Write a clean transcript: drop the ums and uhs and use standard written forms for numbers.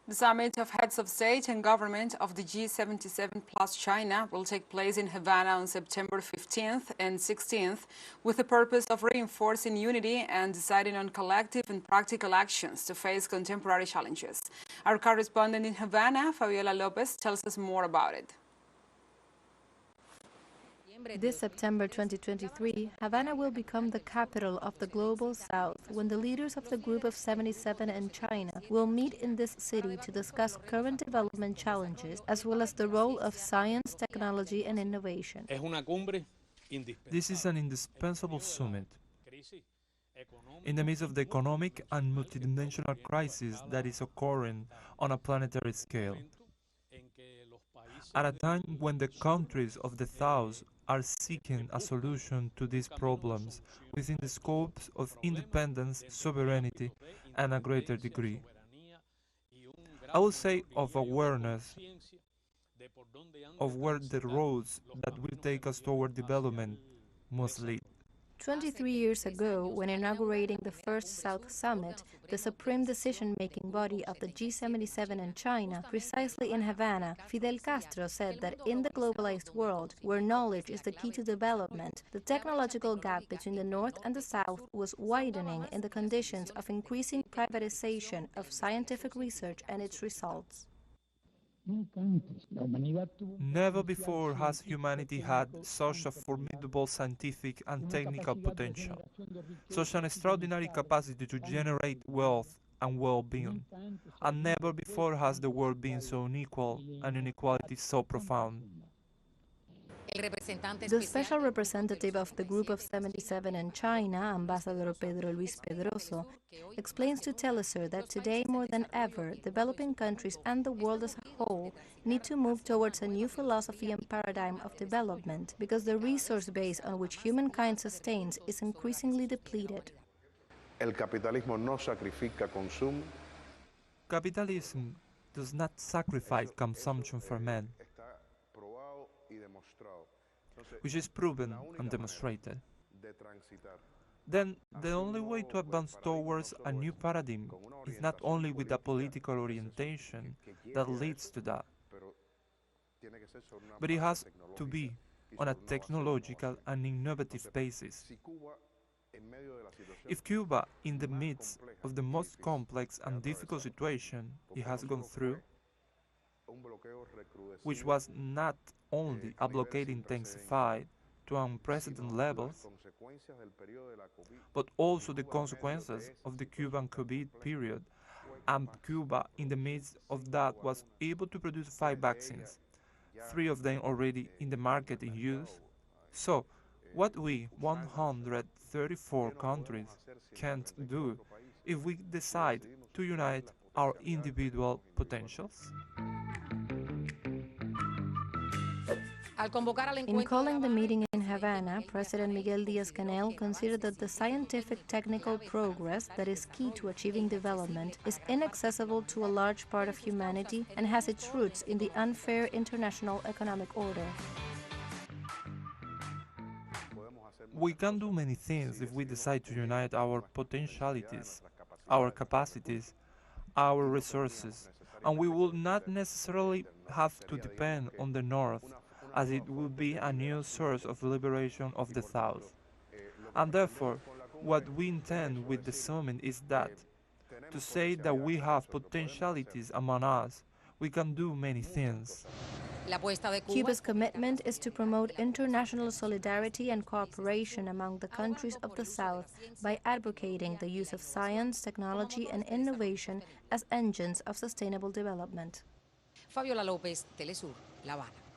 The summit of heads of state and government of the G77 plus China will take place in Havana on September 15th and 16th with the purpose of reinforcing unity and deciding on collective and practical actions to face contemporary challenges. Our correspondent in Havana, Fabiola Lopez, tells us more about it. This September 2023, Havana will become the capital of the Global South when the leaders of the Group of 77 and China will meet in this city to discuss current development challenges as well as the role of science, technology and innovation. This is an indispensable summit. In the midst of the economic and multidimensional crisis that is occurring on a planetary scale, at a time when the countries of the South are seeking a solution to these problems within the scopes of independence, sovereignty, and a greater degree. I would say of awareness of where the roads that will take us toward development must lead. 23 years ago, when inaugurating the first South Summit, the supreme decision-making body of the G77 and China, precisely in Havana, Fidel Castro said that in the globalized world, where knowledge is the key to development, the technological gap between the North and the South was widening in the conditions of increasing privatization of scientific research and its results. Never before has humanity had such a formidable scientific and technical potential, such an extraordinary capacity to generate wealth and well-being, and never before has the world been so unequal and inequality so profound. The special representative of the Group of 77 in China, Ambassador Pedro Luis Pedroso, explains to teleSUR that today more than ever, developing countries and the world as a whole need to move towards a new philosophy and paradigm of development because the resource base on which humankind sustains is increasingly depleted. Capitalism does not sacrifice consumption for men, which is proven and demonstrated. Then the only way to advance towards a new paradigm is not only with a political orientation that leads to that, but it has to be on a technological and innovative basis. If Cuba, in the midst of the most complex and difficult situation it has gone through, which was not only a blockade intensified to unprecedented levels, but also the consequences of the Cuban COVID period, and Cuba in the midst of that was able to produce 5 vaccines, 3 of them already in the market in use. So, what we 134 countries can't do if we decide to unite our individual potentials? In calling the meeting in Havana, President Miguel Díaz-Canel considered that the scientific technical progress that is key to achieving development is inaccessible to a large part of humanity and has its roots in the unfair international economic order. We can do many things if we decide to unite our potentialities, our capacities, our resources, and we will not necessarily have to depend on the North, as it would be a new source of liberation of the South. And therefore, what we intend with the summit is that, to say that we have potentialities among us, we can do many things. Cuba's commitment is to promote international solidarity and cooperation among the countries of the South by advocating the use of science, technology and innovation as engines of sustainable development. Fabiola Lopez, teleSUR, La Habana.